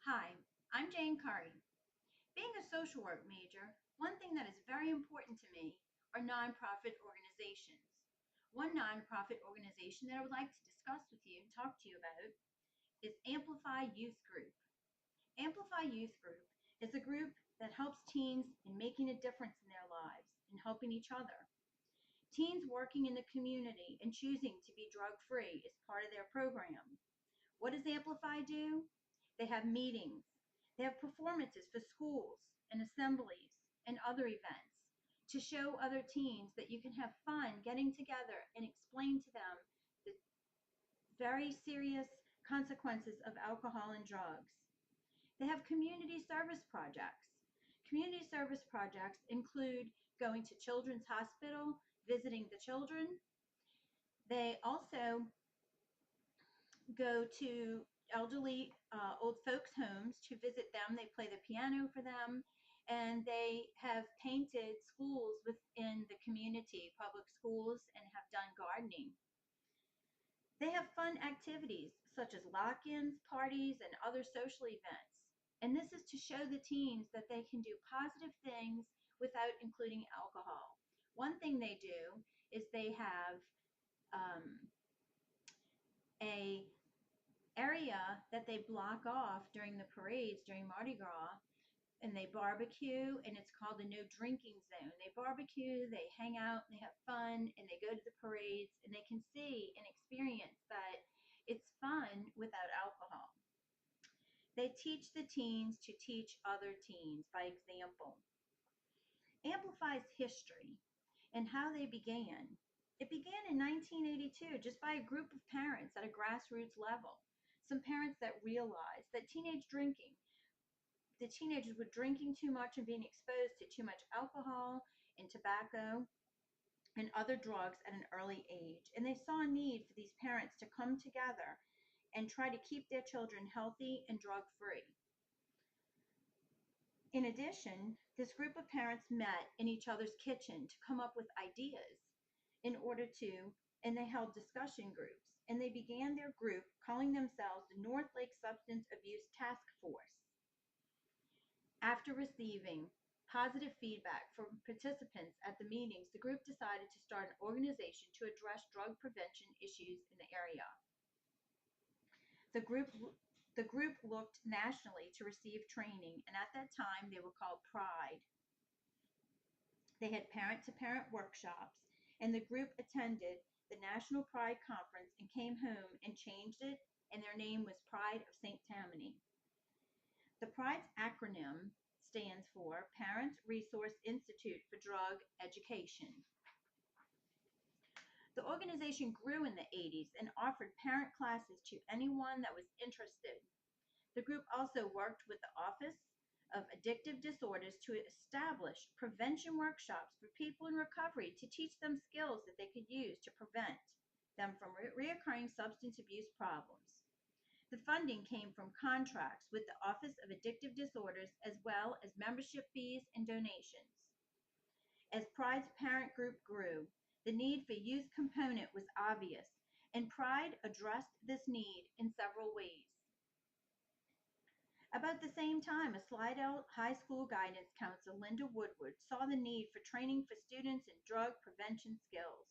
Hi, I'm Jane Curry. Being a social work major, one thing that is very important to me are nonprofit organizations. One nonprofit organization that I would like to discuss with you and talk to you about is Amplify Youth Group. Amplify Youth Group is a group that helps teens in making a difference in their lives and helping each other. Teens working in the community and choosing to be drug free is part of their program. What does Amplify do? They have meetings. They have performances for schools and assemblies and other events to show other teens that you can have fun getting together and explain to them the very serious consequences of alcohol and drugs. They have community service projects. Community service projects include going to Children's Hospital, visiting the children. They also go to elderly old folks' homes to visit them. They play the piano for them, and they have painted schools within the community, public schools, and have done gardening. They have fun activities such as lock-ins, parties, and other social events. And this is to show the teens that they can do positive things without including alcohol. One thing they do is they have um, a area that they block off during the parades during Mardi Gras, and they barbecue, and it's called the no drinking zone. They barbecue, they hang out, they have fun, and they go to the parades, and they can see and experience that it's fun without alcohol. They teach the teens to teach other teens by example. Amplifies history and how they began. It began in 1982 just by a group of parents at a grassroots level. Some parents that realized that the teenagers were drinking too much and being exposed to too much alcohol and tobacco and other drugs at an early age. And they saw a need for these parents to come together and try to keep their children healthy and drug free. In addition, this group of parents met in each other's kitchen to come up with ideas in order to, and they held discussion groups. And they began their group calling themselves the North Lake Substance Abuse Task Force. After receiving positive feedback from participants at the meetings, the group decided to start an organization to address drug prevention issues in the area. The group looked nationally to receive training, and at that time they were called Pride. They had parent-to-parent workshops, and the group attended the National Pride Conference and came home and changed it, and their name was Pride of St. Tammany. The Pride's acronym stands for Parents Resource Institute for Drug Education. The organization grew in the 80s and offered parent classes to anyone that was interested. The group also worked with the Office of Addictive Disorders to establish prevention workshops for people in recovery to teach them skills that they could use to prevent them from reoccurring substance abuse problems. The funding came from contracts with the Office of Addictive Disorders as well as membership fees and donations. As Pride's parent group grew, the need for youth component was obvious, and Pride addressed this need in several ways. About the same time, a Slidell High School guidance counselor, Linda Woodward, saw the need for training for students in drug prevention skills.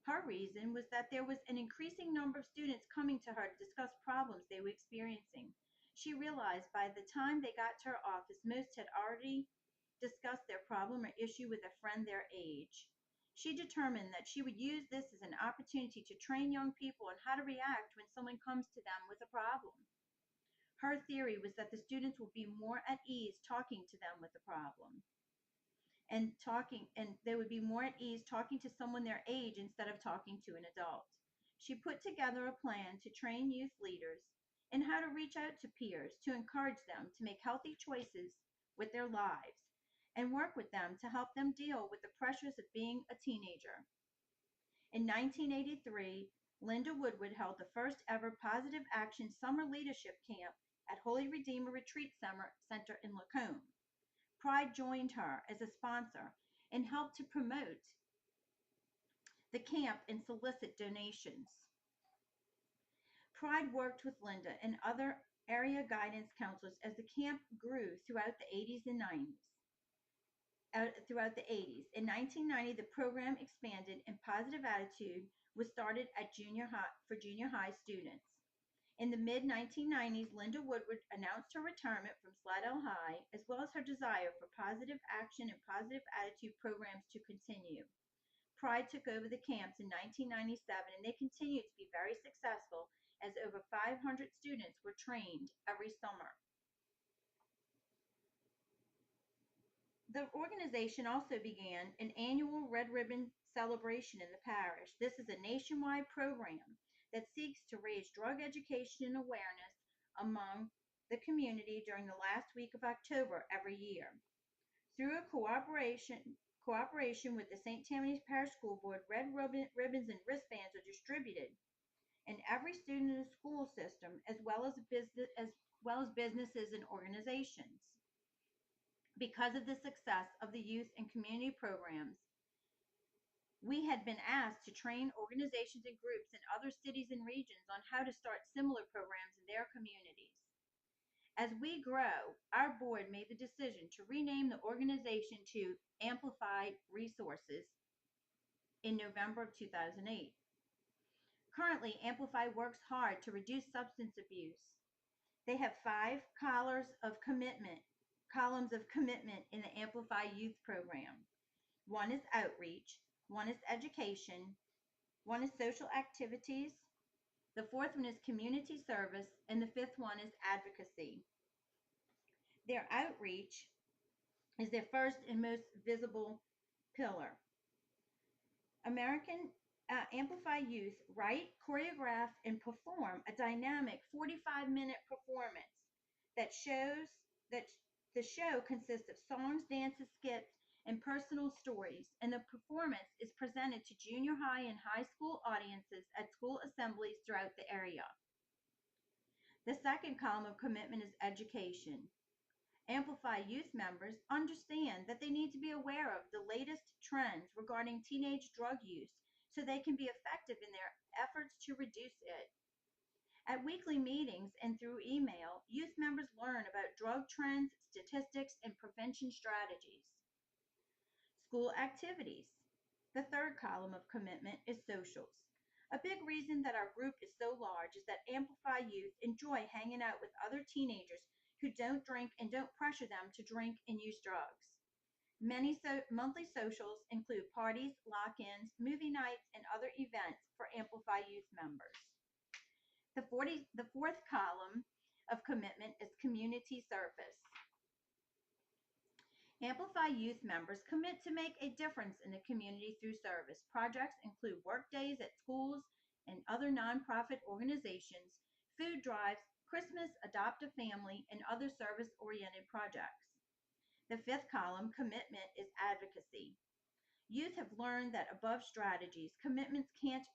Her reason was that there was an increasing number of students coming to her to discuss problems they were experiencing. She realized by the time they got to her office, most had already discussed their problem or issue with a friend their age. She determined that she would use this as an opportunity to train young people on how to react when someone comes to them with a problem. Her theory was that the students would be more at ease talking to them with the problem. And they would be more at ease talking to someone their age instead of talking to an adult. She put together a plan to train youth leaders in how to reach out to peers to encourage them to make healthy choices with their lives and work with them to help them deal with the pressures of being a teenager. In 1983, Linda Woodward held the first ever Positive Action Summer Leadership Camp at Holy Redeemer Retreat Center in Lacombe. Pride joined her as a sponsor and helped to promote the camp and solicit donations. Pride worked with Linda and other area guidance counselors as the camp grew throughout the 80s and 90s. Throughout the 80s. In 1990, the program expanded and Positive Attitude was started at junior high students. In the mid 1990s, Linda Woodward announced her retirement from Slidell High, as well as her desire for positive action and positive attitude programs to continue. Pride took over the camps in 1997, and they continued to be very successful as over 500 students were trained every summer. The organization also began an annual Red Ribbon celebration in the parish. This is a nationwide program that seeks to raise drug education and awareness among the community during the last week of October every year. Through a cooperation with the St. Tammany's Parish School Board, red ribbons and wristbands are distributed in every student in the school system, as well as businesses and organizations. Because of the success of the youth and community programs, we had been asked to train organizations and groups in other cities and regions on how to start similar programs in their communities. As we grow, our board made the decision to rename the organization to Amplify Resources in November of 2008. Currently, Amplify works hard to reduce substance abuse. They have 5 columns of commitment in the Amplify Youth Program. One is outreach, one is education, one is social activities, the 4th one is community service, and the 5th one is advocacy. Their outreach is their first and most visible pillar. Amplify Youth write, choreograph, and perform a dynamic 45-minute performance that the show consists of songs, dances, skits, and personal stories, and the performance is presented to junior high and high school audiences at school assemblies throughout the area. The second column of commitment is education. Amplify Youth members understand that they need to be aware of the latest trends regarding teenage drug use so they can be effective in their efforts to reduce it. At weekly meetings and through email, youth members learn about drug trends, statistics, and prevention strategies. School activities. The third column of commitment is socials. A big reason that our group is so large is that Amplify Youth enjoy hanging out with other teenagers who don't drink and don't pressure them to drink and use drugs. Many monthly socials include parties, lock-ins, movie nights, and other events for Amplify Youth members. The 4th column of commitment is community service. Amplify Youth members commit to make a difference in the community through service. Projects include work days at schools and other nonprofit organizations, food drives, Christmas, Adopt a Family, and other service-oriented projects. The 5th column, commitment, is advocacy. Youth have learned that above strategies, commitments can't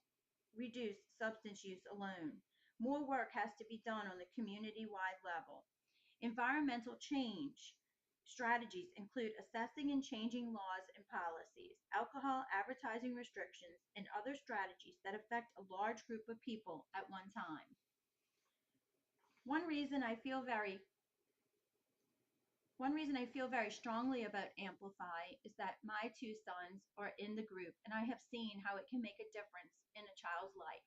reduce substance use alone. More work has to be done on the community-wide level. Environmental change strategies include assessing and changing laws and policies, alcohol advertising restrictions, and other strategies that affect a large group of people at one time. One reason I feel very strongly about Amplify is that my 2 sons are in the group, and I have seen how it can make a difference in a child's life.